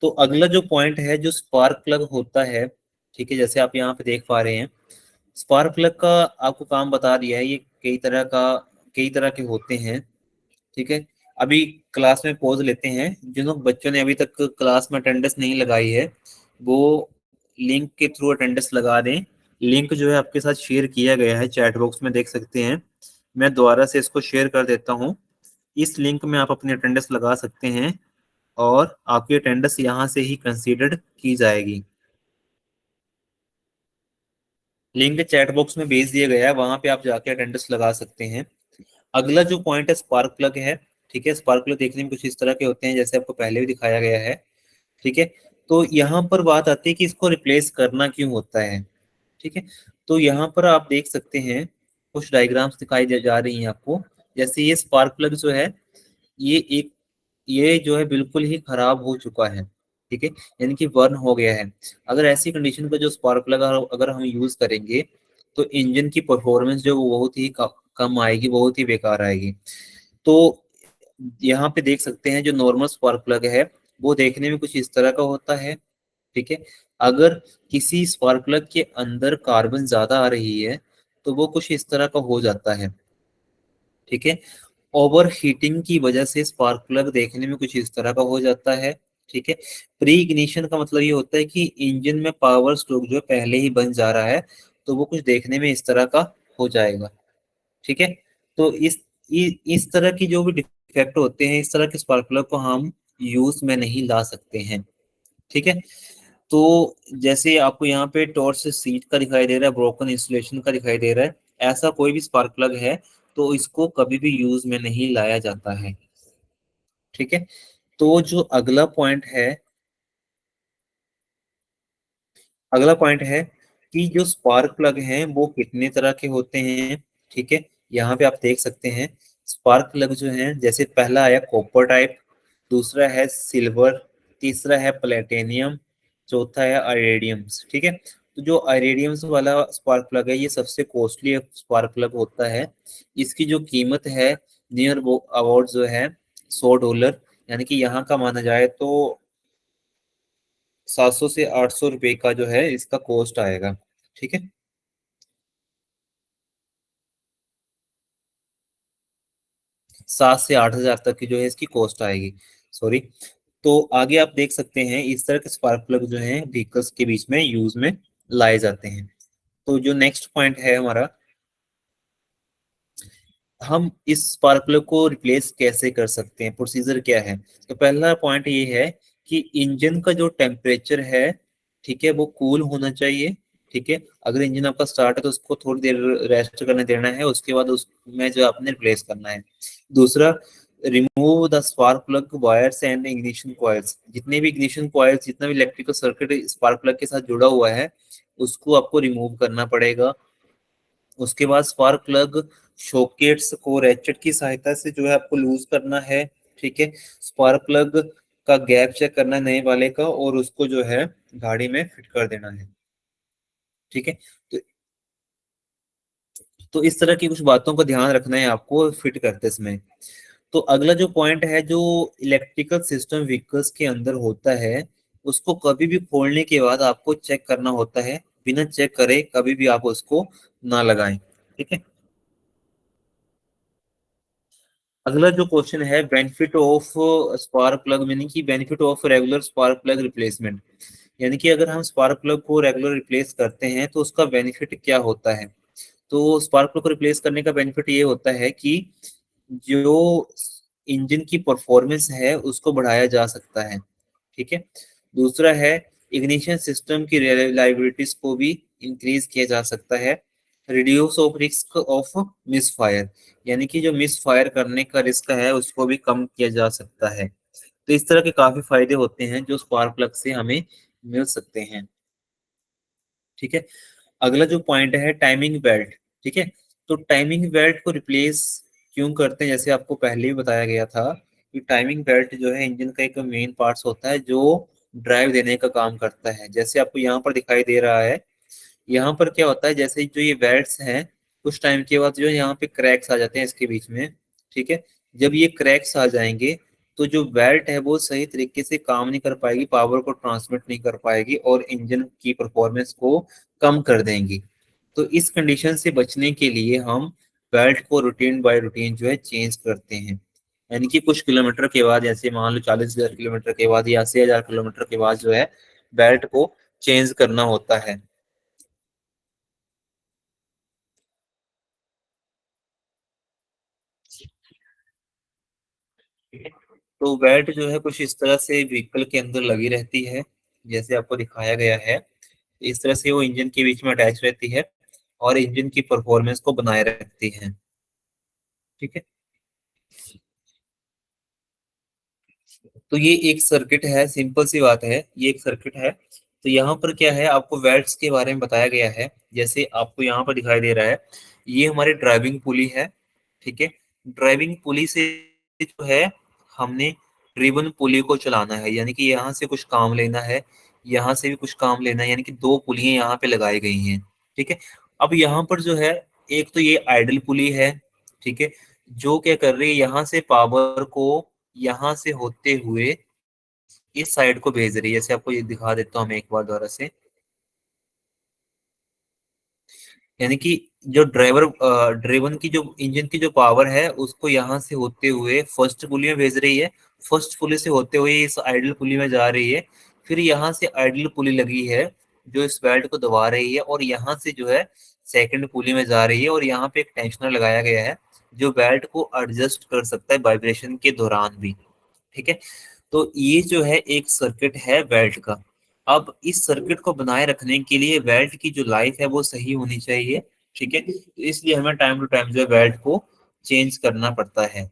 तो अगला जो पॉइंट है, जो स्पार्क प्लग होता है, ठीक है, जैसे आप यहाँ पे देख पा रहे हैं, स्पार्क प्लग का आपको काम बता दिया है। ये कई तरह के होते हैं। ठीक है, अभी क्लास में पॉज लेते हैं। जिन लोग बच्चों ने अभी तक क्लास में अटेंडेंस नहीं लगाई है, वो लिंक के थ्रू अटेंडेंस लगा दें। लिंक जो है आपके साथ शेयर किया गया है, चैट बॉक्स में देख सकते हैं। मैं दोबारा से इसको शेयर कर देता हूँ। इस लिंक में आप अपनी अटेंडेंस लगा सकते हैं, और आपकी अटेंडेंस यहाँ से ही कंसीडर्ड की जाएगी। लिंक चैट बॉक्स में भेज दिया गया है, वहां पे आप जाके अटेंडेंस लगा सकते हैं। अगला जो पॉइंट है स्पार्क प्लग है। ठीक है, स्पार्क प्लग देखने में कुछ इस तरह के होते हैं, जैसे आपको पहले भी दिखाया गया है। ठीक है, तो यहाँ पर बात आती है कि इसको रिप्लेस करना क्यों होता है। ठीक है, तो यहाँ पर आप देख सकते हैं, कुछ डायग्राम्स दिखाई जा रही हैं आपको। जैसे ये स्पार्क प्लग जो है, ये एक ये जो है बिल्कुल ही खराब हो चुका है। ठीक है, यानी कि बर्न हो गया है। अगर ऐसी कंडीशन का जो स्पार्क प्लग अगर हम यूज करेंगे, तो इंजन की परफॉर्मेंस जो वो बहुत ही कम आएगी, बहुत ही बेकार आएगी। तो यहाँ पे देख सकते हैं, जो नॉर्मल स्पार्क प्लग है वो देखने में कुछ इस तरह का होता है। ठीक है, अगर किसी स्पार्क प्लग के अंदर कार्बन ज्यादा आ रही है, तो वो कुछ इस तरह का हो जाता है। ठीक है, ओवर हीटिंग की वजह से स्पार्क प्लग देखने में कुछ इस तरह का हो जाता है। ठीक है, प्री इग्निशन का मतलब ये होता है कि इंजन में पावर स्ट्रोक जो पहले ही बन जा रहा है, तो वो कुछ देखने में इस तरह का हो जाएगा। ठीक है, तो इस तरह की जो भी डिफेक्ट होते हैं, इस तरह के स्पार्क प्लग को हम यूज में नहीं ला सकते हैं। ठीक है, तो जैसे आपको यहाँ पे टॉर्च सीट का दिखाई दे रहा है, ब्रोकन इंसुलेशन का दिखाई दे रहा है, ऐसा कोई भी स्पार्क प्लग है तो इसको कभी भी यूज में नहीं लाया जाता है। ठीक है, तो जो अगला पॉइंट है कि जो स्पार्क प्लग हैं वो कितने तरह के होते हैं। ठीक है, यहाँ पे आप देख सकते हैं, स्पार्क प्लग जो हैं, जैसे पहला आया कॉपर टाइप, दूसरा है सिल्वर, तीसरा है प्लेटिनियम, चौथा है आयरेडियम। ठीक है, तो जो आयरेडियम वाला स्पार्क प्लग है, ये सबसे कॉस्टली स्पार्क प्लग होता है। इसकी जो कीमत है, नियर वो अबाउट जो है $100, यानी कि यहाँ का माना जाए तो 700 से 800 रुपए का जो है इसका कॉस्ट आएगा। ठीक है, 7 से 8 हजार तक की जो है इसकी कॉस्ट आएगी। सॉरी। तो आगे आप देख सकते हैं, इस तरह के स्पार्क प्लग जो है व्हीकल्स के बीच में यूज में लाए जाते हैं। तो जो नेक्स्ट पॉइंट है हमारा, हम इस स्पार्क प्लग को रिप्लेस कैसे कर सकते हैं, प्रोसीजर क्या है। तो पहला पॉइंट ये है कि इंजन का जो टेम्परेचर है, ठीक है, वो कूल होना चाहिए। ठीक है, अगर इंजन आपका स्टार्ट है तो उसको थोड़ी देर रेस्ट करने देना है, उसके बाद उसमें जो आपने रिप्लेस करना है। दूसरा, remove the spark plug wires and ignition coils. जितने भी इग्निशन कॉइल्स, जितना भी इलेक्ट्रिकल सर्किट स्पार्क प्लग के साथ जुड़ा हुआ है, उसको आपको रिमूव करना पड़ेगा। उसके बाद स्पार्क प्लग शॉकेट्स को रेचेट की सहायता से जो है आपको लूज करना है। ठीक है, स्पार्क प्लग का गैप चेक करना है नए वाले का, और उसको जो है गाड़ी में फिट कर देना है। ठीक है, तो इस तरह की कुछ बातों का ध्यान रखना है आपको फिट करते समय। तो अगला जो पॉइंट है, जो इलेक्ट्रिकल सिस्टम व्हीकल्स के अंदर होता है, उसको कभी भी खोलने के बाद आपको चेक करना होता है। बिना चेक करे कभी भी आप उसको ना लगाएं। ठीक है, अगला जो क्वेश्चन है, benefit of spark plug, meaning की benefit of regular spark plug replacement. यानी कि अगर हम स्पार्क प्लग को रेगुलर रिप्लेस करते हैं तो उसका बेनिफिट क्या होता है। तो स्पार्क प्लग को रिप्लेस करने का बेनिफिट ये होता है कि जो इंजन की परफॉर्मेंस है उसको बढ़ाया जा सकता है। ठीक है, दूसरा है, इग्निशन सिस्टम की रिलायबिलिटीज को भी इंक्रीज किया जा सकता है। Reduce of risk of miss fire, यानी कि जो मिस फायर करने का रिस्क है उसको भी कम किया जा सकता है। तो इस तरह के काफी फायदे होते हैं जो स्पार्क प्लग से हमें मिल सकते हैं। ठीक है, अगला जो पॉइंट है, टाइमिंग बेल्ट। ठीक है, तो टाइमिंग बेल्ट को रिप्लेस क्यों करते हैं, जैसे आपको पहले भी बताया गया था कि टाइमिंग बेल्ट जो है इंजन का एक मेन पार्ट्स होता है जो ड्राइव देने का काम करता है। जैसे आपको यहाँ पर दिखाई दे रहा है, यहाँ पर क्या होता है, जैसे जो ये बेल्ट्स हैं, कुछ टाइम के बाद जो है यहाँ पे क्रैक्स आ जाते हैं इसके बीच में। ठीक है, जब ये क्रैक्स आ जाएंगे तो जो बेल्ट है वो सही तरीके से काम नहीं कर पाएगी, पावर को ट्रांसमिट नहीं कर पाएगी और इंजन की परफॉर्मेंस को कम कर देंगी। तो इस कंडीशन से बचने के लिए हम बेल्ट को रूटीन बाय रूटीन जो है चेंज करते हैं। यानी कि कुछ किलोमीटर के बाद, जैसे मान लो 40,000 किलोमीटर के बाद या 80,000 किलोमीटर के बाद जो है बेल्ट को चेंज करना होता है। ठीक है, तो बेल्ट जो है कुछ इस तरह से व्हीकल के अंदर लगी रहती है, जैसे आपको दिखाया गया है। इस तरह से वो इंजन के बीच में अटैच रहती है और इंजन की परफॉर्मेंस को बनाए रखती है। ठीक है, तो ये एक सर्किट है, सिंपल सी बात है, ये एक सर्किट है। तो यहाँ पर क्या है, आपको वेल्ट्स के बारे में बताया गया है। जैसे आपको यहाँ पर दिखाई दे रहा है, ये हमारी ड्राइविंग पुली है। ठीक है, ड्राइविंग पुली से जो है हमने ड्रिवन पुली को चलाना है, यानी कि यहाँ से कुछ काम लेना है, यहाँ से भी कुछ काम लेना है, यानी कि दो पुलियां यहाँ पे लगाई गई हैं। ठीक है, अब यहाँ पर जो है, एक तो ये आइडल पुली है। ठीक है, जो क्या कर रही है, यहाँ से पावर को यहाँ से होते हुए इस साइड को भेज रही है। जैसे आपको ये दिखा देता हूँ मैं एक बार दोबारा से। यानी कि जो ड्राइवन की जो इंजन की जो पावर है उसको यहाँ से होते हुए फर्स्ट पुली में भेज रही है, फर्स्ट पुली से होते हुए इस आइडल पुली में जा रही है, फिर यहाँ से आइडल पुली लगी है जो इस बेल्ट को दबा रही है, और यहाँ से जो है सेकंड पुली में जा रही है, और यहाँ पे एक टेंशनर लगाया गया है जो बेल्ट को एडजस्ट कर सकता है वाइब्रेशन के दौरान भी। ठीक है, तो ये जो है एक सर्किट है बेल्ट का। अब इस सर्किट को बनाए रखने के लिए बेल्ट की जो लाइफ है वो सही होनी चाहिए। ठीक है, तो इसलिए हमें टाइम टू टाइम जो है बेल्ट को चेंज करना पड़ता है।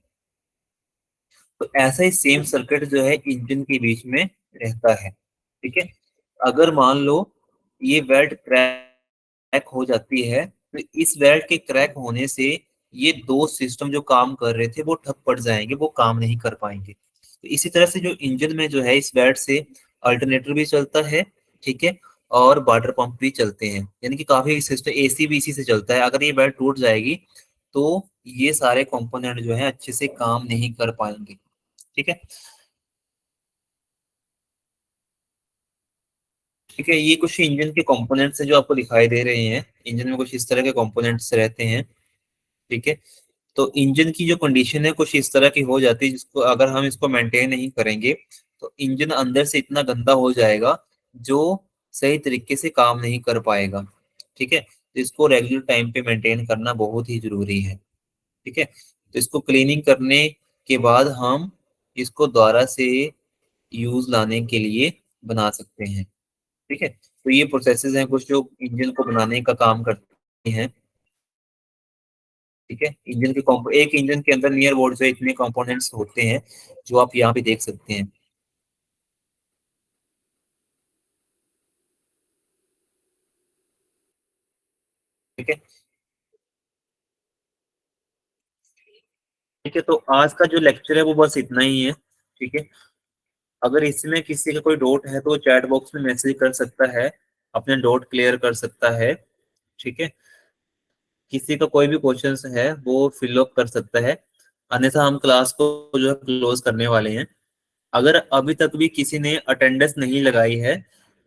तो ऐसा ही सेम सर्किट जो है इंजन के बीच में रहता है। ठीक है, अगर मान लो ये बेल्ट क्रैक हो जाती है, तो इस बेल्ट के क्रैक होने से ये दो सिस्टम जो काम कर रहे थे वो ठप पड़ जाएंगे, वो काम नहीं कर पाएंगे। तो इसी तरह से जो इंजन में जो है इस बेल्ट से अल्टरनेटर भी चलता है। ठीक है, और वाटर पंप भी चलते हैं, यानी कि काफी सिस्टम, एसी भी इसी से चलता है। अगर ये बेल्ट टूट जाएगी तो ये सारे कंपोनेंट जो है अच्छे से काम नहीं कर पाएंगे। ठीक है, ठीक है, ये कुछ इंजन के कंपोनेंट्स हैं जो आपको दिखाई दे रहे हैं। इंजन में कुछ इस तरह के कंपोनेंट्स रहते हैं। ठीक है, तो इंजन की जो कंडीशन है कुछ इस तरह की हो जाती है, जिसको अगर हम इसको मेंटेन नहीं करेंगे तो इंजन अंदर से इतना गंदा हो जाएगा जो सही तरीके से काम नहीं कर पाएगा। ठीक है, तो इसको रेगुलर टाइम पे मेंटेन करना बहुत ही जरूरी है। ठीक है, तो इसको क्लीनिंग करने के बाद हम इसको दोबारा से यूज लाने के लिए बना सकते हैं। ठीक है, तो ये प्रोसेसेस हैं कुछ जो इंजन को बनाने का काम करते हैं। ठीक है, इंजन के एक इंजन के अंदर नियर अबाउट जो इतने कंपोनेंट्स होते हैं जो आप यहाँ पे देख सकते हैं। ठीक है। ठीक है, तो आज का जो लेक्चर है वो बस इतना ही है। ठीक है, अगर इसमें किसी का कोई डाउट है तो चैट बॉक्स में मैसेज कर सकता है, अपने डाउट क्लियर कर सकता है। ठीक है, किसी का कोई भी क्वेश्चन है वो फिल अप कर सकता है, अन्यथा हम क्लास को जो है क्लोज करने वाले हैं। अगर अभी तक भी किसी ने अटेंडेंस नहीं लगाई है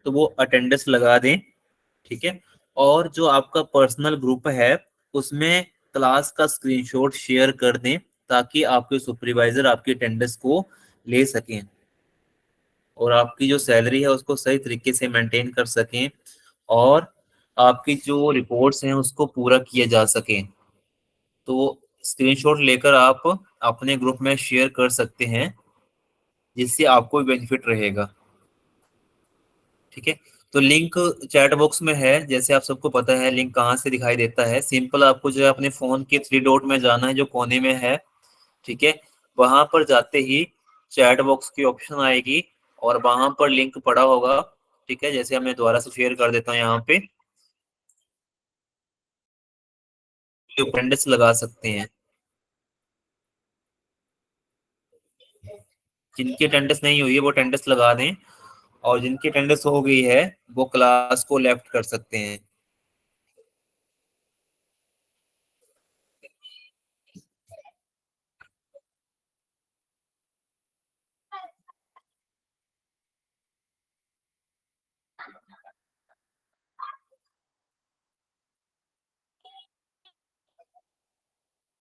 तो वो अटेंडेंस लगा दें। ठीक है, और जो आपका पर्सनल ग्रुप है उसमें क्लास का स्क्रीनशॉट शेयर कर दें, ताकि आपके सुपरवाइजर आपकी अटेंडेंस को ले सकें और आपकी जो सैलरी है उसको सही तरीके से मेंटेन कर सकें, और आपकी जो रिपोर्ट्स हैं उसको पूरा किया जा सके। तो स्क्रीनशॉट लेकर आप अपने ग्रुप में शेयर कर सकते हैं, जिससे आपको भी बेनिफिट रहेगा। ठीक है, तो लिंक चैट बॉक्स में है, जैसे आप सबको पता है लिंक कहाँ से दिखाई देता है। सिंपल आपको जो है अपने फोन के थ्री डॉट में जाना है जो कोने में है। ठीक है, वहां पर जाते ही चैट बॉक्स की ऑप्शन आएगी और वहां पर लिंक पड़ा होगा। ठीक है, जैसे मैं दोबारा से शेयर कर देता हूँ यहाँ पे, अटेंडेंस लगा सकते हैं। जिनकी अटेंडेंस नहीं हुई है वो अटेंडेंस लगा दें, और जिनकी अटेंडेंस हो गई है वो क्लास को लेफ्ट कर सकते हैं।